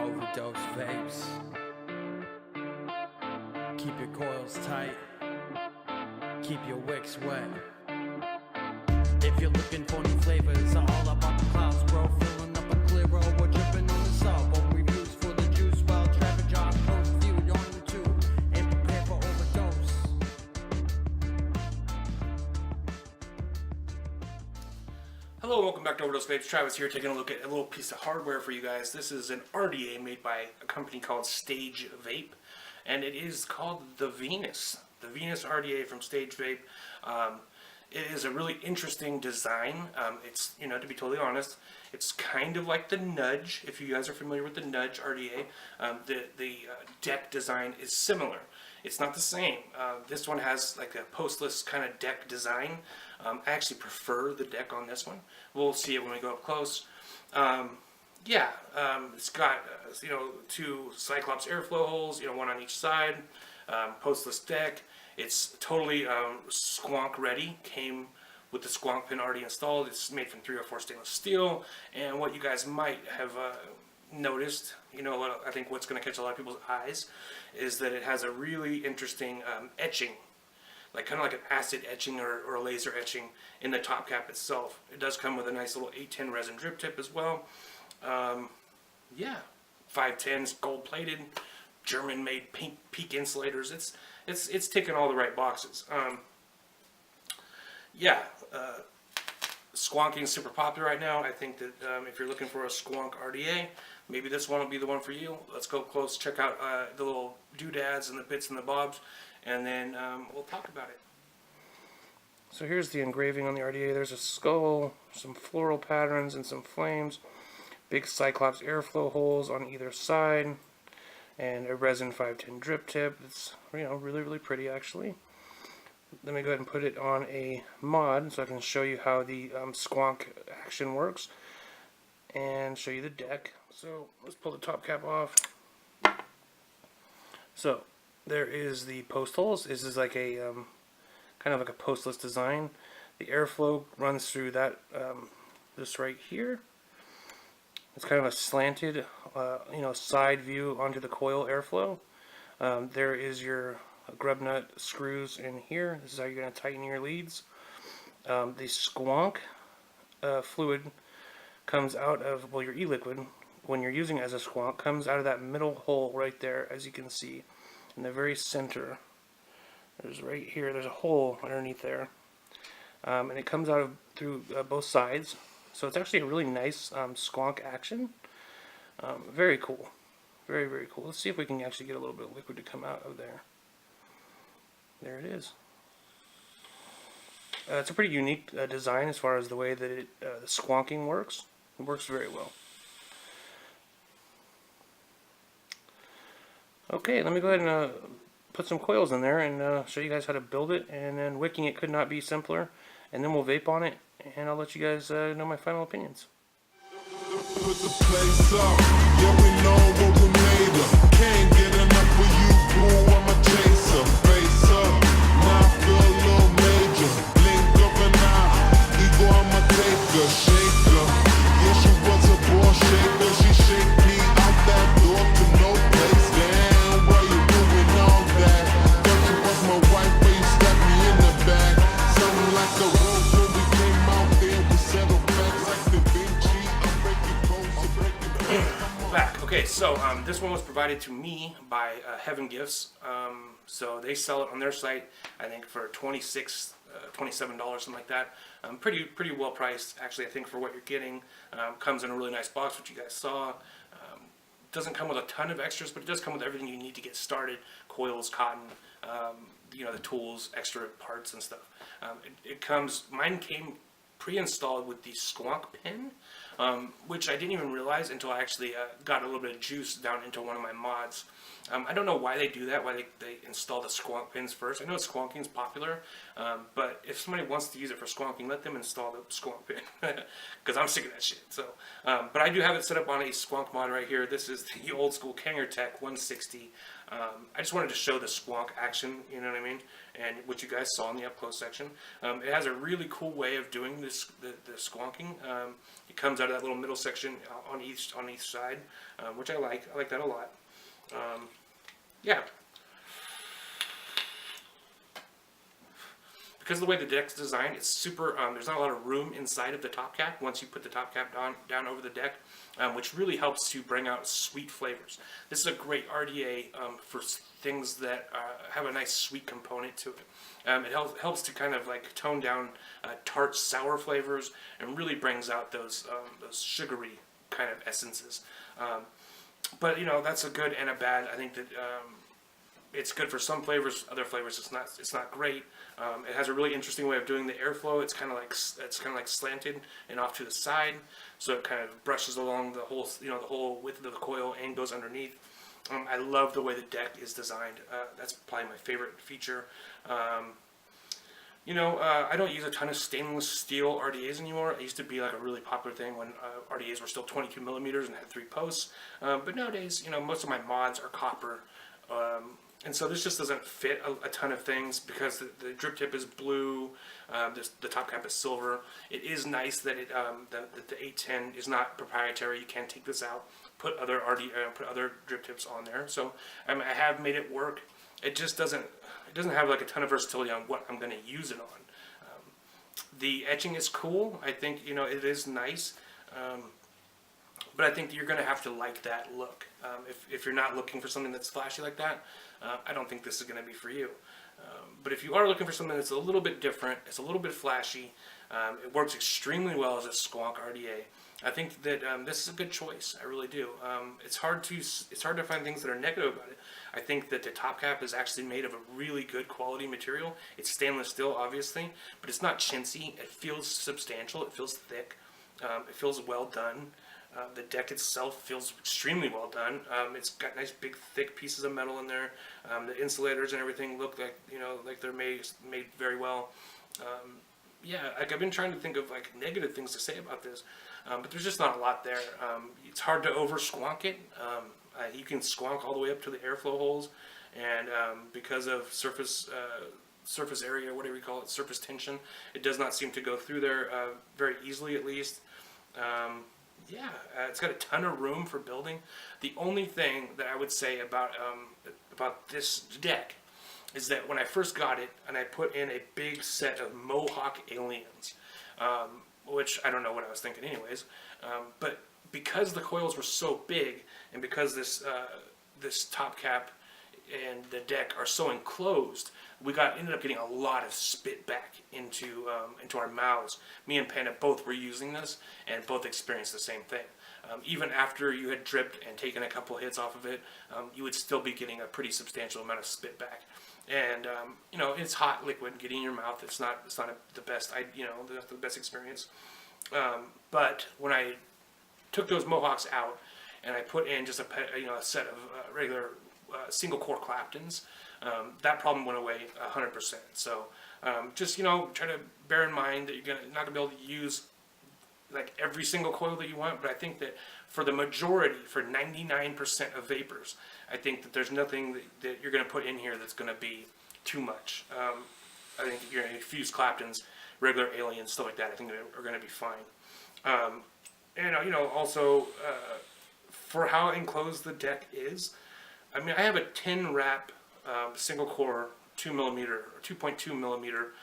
OverDose vapes. Keep your coils tight. Keep your wicks wet. If you're looking for new flavors, all about the clouds, bro. Filling up a clear road, we're dripping on the sub-ohm reviews for the juice while traffic jobs post viewed on YouTube and prepare for overdose. Hello, welcome back to OverDose Vapes. Travis here, taking a look at a little piece of hardware for you guys. This is an RDA made by a company called StageVape, and it is called the Venus RDA from StageVape. It is a really interesting design. It's, to be totally honest, it's kind of like the Nudge. If you guys are familiar with the Nudge RDA, the deck design is similar. It's not the same. This one has like a postless kind of deck design. I actually prefer the deck on this one. We'll see it when we go up close. It's got two Cyclops airflow holes, one on each side. Postless deck. It's totally squonk ready. Came with the squonk pin already installed. It's made from 304 stainless steel. And what you guys might have noticed, I think what's going to catch a lot of people's eyes, is that it has a really interesting etching, kind of like an acid etching or a laser etching in the top cap itself. It does come with a nice little 810 resin drip tip as well. 510s, gold plated, German made peak insulators. It's ticking all the right boxes. Squonking is super popular right now. I think that if you're looking for a squonk RDA, maybe this one will be the one for you. Let's go close, check out the little doodads and the bits and the bobs, and then we'll talk about it. So here's the engraving on the RDA. There's a skull, some floral patterns, and some flames. Big Cyclops airflow holes on either side, and a resin 510 drip tip. It's really pretty actually. Let me go ahead and put it on a mod so I can show you how the squonk action works and show you the deck. So let's pull the top cap off. So there is the post holes. This is like a kind of like a postless design. The airflow runs through that this right here. It's kind of a slanted side view onto the coil airflow. There is your grub nut screws in here. This is how you're going to tighten your leads. The squonk fluid comes out of, your e-liquid, when you're using it as a squonk, comes out of that middle hole right there, as you can see, in the very center. There's right here, there's a hole underneath there. And it comes out through both sides. So it's actually a really nice squonk action. Very cool. Very cool. Let's see if we can actually get a little bit of liquid to come out of there. There it is. It's a pretty unique design as far as the way that the squonking works. It works very well. Okay, let me go ahead and put some coils in there and show you guys how to build it. And then wicking it could not be simpler. And then we'll vape on it, and I'll let you guys know my final opinions. Put the place up, yeah, we know what we made of. Can't get enough of you, boo, I'm a chaser. Face up, now I feel a little major. Blink up and out, ego, I'm a taker, shaker. Yeah, she was a ball shaker, she shake me out that door to no place. Damn, why you doing all that? Thought you was my wife, but you stabbed me in the back. Something like a rose when we came out there, we settled facts like Da Vinci. I'm breaking bones, so breaking bones. Back. Okay, so this one was provided to me by Heaven Gifts. So they sell it on their site, I think for $27, something like that. Pretty well priced, actually. I think for what you're getting. Comes in a really nice box, which you guys saw. Doesn't come with a ton of extras, but it does come with everything you need to get started: coils, cotton, the tools, extra parts and stuff. Mine came pre-installed with the squonk pin, which I didn't even realize until I actually got a little bit of juice down into one of my mods. I don't know why they do that, why they install the squonk pins first. I know squonking is popular, but if somebody wants to use it for squonking, let them install the squonk pin, because I'm sick of that shit. So, but I do have it set up on a squonk mod right here. This is the old school Kanger Tech 160. I just wanted to show the squonk action, you know what I mean, and what you guys saw in the up close section. It has a really cool way of doing this, the squonking. It comes out of that little middle section on each side, which I like. I like that a lot. Yeah. Because of the way the deck's designed, it's super, there's not a lot of room inside of the top cap once you put the top cap down over the deck, which really helps to bring out sweet flavors. This is a great RDA for things that have a nice sweet component to it. It helps to kind of like tone down tart, sour flavors and really brings out those sugary kind of essences. But you know, that's a good and a bad. I think that it's good for some flavors. Other flavors, it's not great. It has a really interesting way of doing the airflow. It's kind of like slanted and off to the side, so it kind of brushes along the whole the whole width of the coil and goes underneath. I love the way the deck is designed. That's probably my favorite feature. I don't use a ton of stainless steel RDAs anymore. It used to be like a really popular thing when RDAs were still 22 millimeters and had 3 posts. But nowadays, most of my mods are copper. And so this just doesn't fit a ton of things because the drip tip is blue, the top cap is silver. It is nice that the 810 is not proprietary. You can take this out, put other drip tips on there. So I have made it work. It just doesn't have like a ton of versatility on what I'm going to use it on. The etching is cool. I think it is nice. But I think you're going to have to like that look. If you're not looking for something that's flashy like that, I don't think this is going to be for you. But if you are looking for something that's a little bit different, it's a little bit flashy, it works extremely well as a squonk RDA. I think that this is a good choice. I really do. It's hard to find things that are negative about it. I think that the top cap is actually made of a really good quality material. It's stainless steel, obviously, but it's not chintzy. It feels substantial. It feels thick. It feels well done. The deck itself feels extremely well done. It's got nice big thick pieces of metal in there. The insulators and everything look like they're made very well. I've been trying to think of like negative things to say about this, but there's just not a lot there. It's hard to over squonk it. You can squonk all the way up to the airflow holes, and because of surface area, whatever you call it, surface tension, it does not seem to go through there very easily, at least. It's got a ton of room for building. The only thing that I would say about this deck is that when I first got it and I put in a big set of Mohawk aliens, which I don't know what I was thinking anyways, but because the coils were so big and because this top cap and the deck are so enclosed, we ended up getting a lot of spit back into our mouths. Me and Panda both were using this and both experienced the same thing. Even after you had dripped and taken a couple hits off of it, you would still be getting a pretty substantial amount of spit back. And it's hot liquid getting in your mouth. It's not the best. The best experience. But when I took those Mohawks out and I put in just a set of regular single core Claptons, that problem went away 100%. So just try to bear in mind that you're not gonna be able to use like every single coil that you want, but I think that for the majority, for 99% of vapors, I think that there's nothing that you're gonna put in here that's gonna be too much. I think you're gonna fuse Claptons, regular aliens, stuff like that. I think are gonna be fine. Also for how enclosed the deck is, I mean, I have a 10 wrap single core 2mm or 2.2 millimeter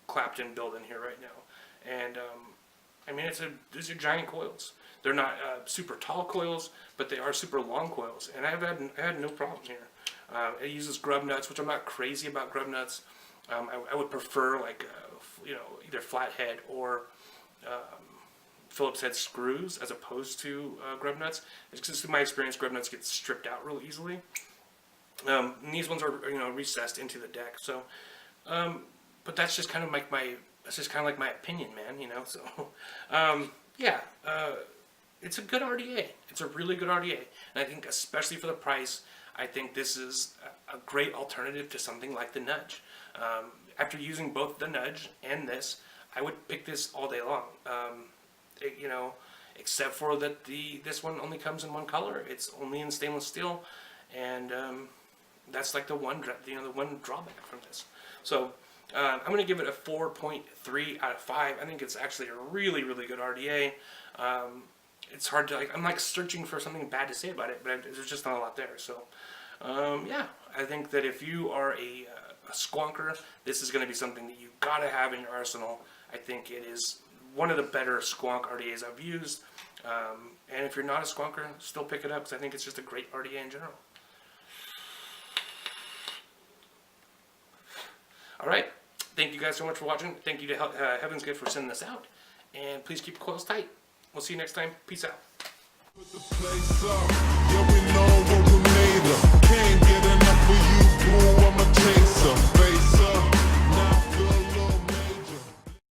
Clapton build in here right now, and I mean these are giant coils. They're not super tall coils, but they are super long coils, and I had no problem here. It uses grub nuts, which I'm not crazy about grub nuts. I would prefer like either flathead or Phillips head screws as opposed to grub nuts. It's just in my experience, grub nuts get stripped out real easily. And these ones are recessed into the deck. So, but that's just kind of like my opinion, man. So, it's a good RDA. It's a really good RDA, and I think especially for the price, I think this is a great alternative to something like the Nudge. After using both the Nudge and this, I would pick this all day long. Except for that this one only comes in one color. It's only in stainless steel, and that's like the one drawback from this. So I'm going to give it a 4.3 out of 5. I think it's actually a really, really good RDA. It's hard to, like, I'm like searching for something bad to say about it, but there's just not a lot there. So, yeah, I think that if you are a squonker, this is going to be something that you got to have in your arsenal. I think it is one of the better squonk RDAs I've used. And if you're not a squonker, still pick it up because I think it's just a great RDA in general. Alright, thank you guys so much for watching. Thank you to Heaven's Gift for sending this out. And please keep your coils tight. We'll see you next time. Peace out. Put the place up, yeah we know what we made of. Can't get enough of you, boo, I'm a chaser.